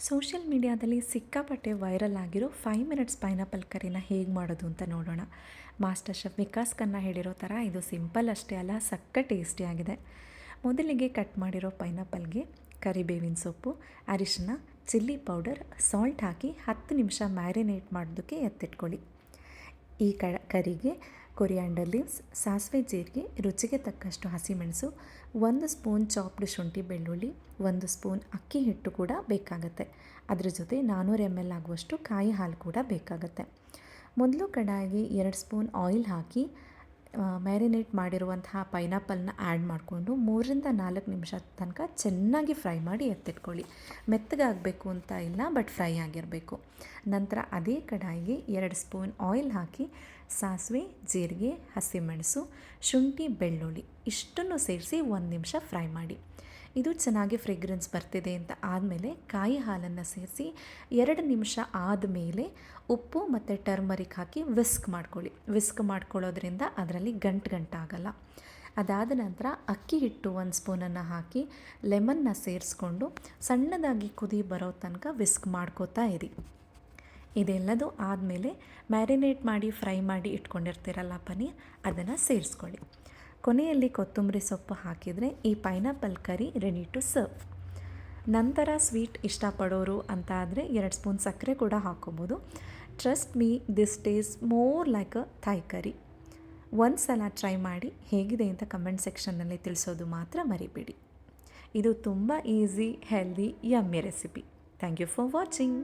Social ಮೀಡಿಯಾದಲ್ಲಿ ಸಿಕ್ಕಾಪಟ್ಟೆ viral ಆಗಿರೋ 5 ಮಿನಿಟ್ಸ್ ಪೈನಾಪಲ್ ಕರಿನ ಹೇಗೆ ಮಾಡೋದು ಅಂತ ನೋಡೋಣ. ಮಾಸ್ಟರ್ ಶೆಫ್ ವಿಕಾಸ್ ಖನ್ನಾ ಹೇಳಿರೋ ಥರ ಇದು ಸಿಂಪಲ್ ಅಷ್ಟೇ ಅಲ್ಲ, ಸಕ್ಕ ಟೇಸ್ಟಿಯಾಗಿದೆ. ಮೊದಲಿಗೆ ಕಟ್ ಮಾಡಿರೋ ಪೈನಾಪಲ್ಗೆ ಕರಿಬೇವಿನ ಸೊಪ್ಪು, ಅರಿಶಿನ, ಚಿಲ್ಲಿ ಪೌಡರ್, ಸಾಲ್ಟ್ ಹಾಕಿ 10 ನಿಮಿಷ ಮ್ಯಾರಿನೇಟ್ ಮಾಡೋದಕ್ಕೆ ಎತ್ತಿಟ್ಕೊಳ್ಳಿ. ಈ ಕರಿಗೆ ಕೊರಿಯಾಂಡರ್ ಲೀವ್ಸ್, ಸಾಸಿವೆ, ಜೀರಿಗೆ, ರುಚಿಗೆ ತಕ್ಕಷ್ಟು ಹಸಿಮೆಣಸು, 1 ಸ್ಪೂನ್ ಚಾಪ್ಡ್ ಶುಂಠಿ ಬೆಳ್ಳುಳ್ಳಿ, 1 ಸ್ಪೂನ್ ಅಕ್ಕಿ ಹಿಟ್ಟು ಕೂಡ ಬೇಕಾಗತ್ತೆ. ಅದ್ರ ಜೊತೆ 400 ml ಆಗುವಷ್ಟು ಕಾಯಿ ಹಾಲು ಕೂಡ ಬೇಕಾಗತ್ತೆ. ಮೊದಲು ಕಡಾಯಿಗೆ 2 ಸ್ಪೂನ್ ಆಯಿಲ್ ಹಾಕಿ ಮ್ಯಾರಿನೇಟ್ ಮಾಡಿರುವಂತಹ ಪೈನಾಪಲ್ನ ಆ್ಯಡ್ ಮಾಡಿಕೊಂಡು 3-4 ನಿಮಿಷ ತನಕ ಚೆನ್ನಾಗಿ ಫ್ರೈ ಮಾಡಿ ಎತ್ತಿಟ್ಕೊಳ್ಳಿ. ಮೆತ್ತಗಾಗಬೇಕು ಅಂತ ಇಲ್ಲ, ಬಟ್ ಫ್ರೈ ಆಗಿರಬೇಕು. ನಂತರ ಅದೇ ಕಡಾಯಿಗೆ 2 ಸ್ಪೂನ್ ಆಯಿಲ್ ಹಾಕಿ ಸಾಸಿವೆ, ಜೀರಿಗೆ, ಹಸಿಮೆಣಸು, ಶುಂಠಿ, ಬೆಳ್ಳುಳ್ಳಿ ಇಷ್ಟನ್ನು ಸೇರಿಸಿ 1 ನಿಮಿಷ ಫ್ರೈ ಮಾಡಿ. ಇದು ಚೆನ್ನಾಗಿ ಫ್ರೇಗ್ರೆನ್ಸ್ ಬರ್ತಿದೆ ಅಂತ ಆದಮೇಲೆ ಕಾಯಿ ಹಾಲನ್ನು ಸೇರಿಸಿ 2 ನಿಮಿಷ ಆದಮೇಲೆ ಉಪ್ಪು ಮತ್ತು ಟರ್ಮರಿಕ್ ಹಾಕಿ ವಿಸ್ಕ್ ಮಾಡ್ಕೊಳ್ಳಿ. ವಿಸ್ಕ್ ಮಾಡ್ಕೊಳ್ಳೋದ್ರಿಂದ ಅದರಲ್ಲಿ ಗಂಟಾಗಲ್ಲ. ಅದಾದ ನಂತರ ಅಕ್ಕಿ ಹಿಟ್ಟು 1 ಸ್ಪೂನನ್ನು ಹಾಕಿ ಲೆಮನ್ನ ಸೇರಿಸ್ಕೊಂಡು ಸಣ್ಣದಾಗಿ ಕುದಿ ಬರೋ ತನಕ ವಿಸ್ಕ್ ಮಾಡ್ಕೋತಾ ಇರಿ. ಇದೆಲ್ಲದೂ ಆದಮೇಲೆ ಮ್ಯಾರಿನೇಟ್ ಮಾಡಿ ಫ್ರೈ ಮಾಡಿ ಇಟ್ಕೊಂಡಿರ್ತೀರಲ್ಲ ಪನ್ನೀರ್, ಅದನ್ನು ಸೇರಿಸ್ಕೊಳ್ಳಿ. ಕೊನೆಯಲ್ಲಿ ಕೊತ್ತಂಬರಿ ಸೊಪ್ಪು ಹಾಕಿದರೆ ಈ pineapple curry ready to serve. ನಂತರ ಸ್ವೀಟ್ ಇಷ್ಟಪಡೋರು ಅಂತ ಆದರೆ 2 ಸ್ಪೂನ್ ಸಕ್ಕರೆ ಕೂಡ ಹಾಕ್ಕೋಬೋದು. Trust me, this taste more like a Thai curry. ಒಂದು ಸಲ ಟ್ರೈ ಮಾಡಿ ಹೇಗಿದೆ ಅಂತ ಕಮೆಂಟ್ ಸೆಕ್ಷನ್ನಲ್ಲಿ ತಿಳಿಸೋದು ಮಾತ್ರ ಮರಿಬೇಡಿ. ಇದು ತುಂಬ easy, healthy, yummy recipe. Thank you for watching.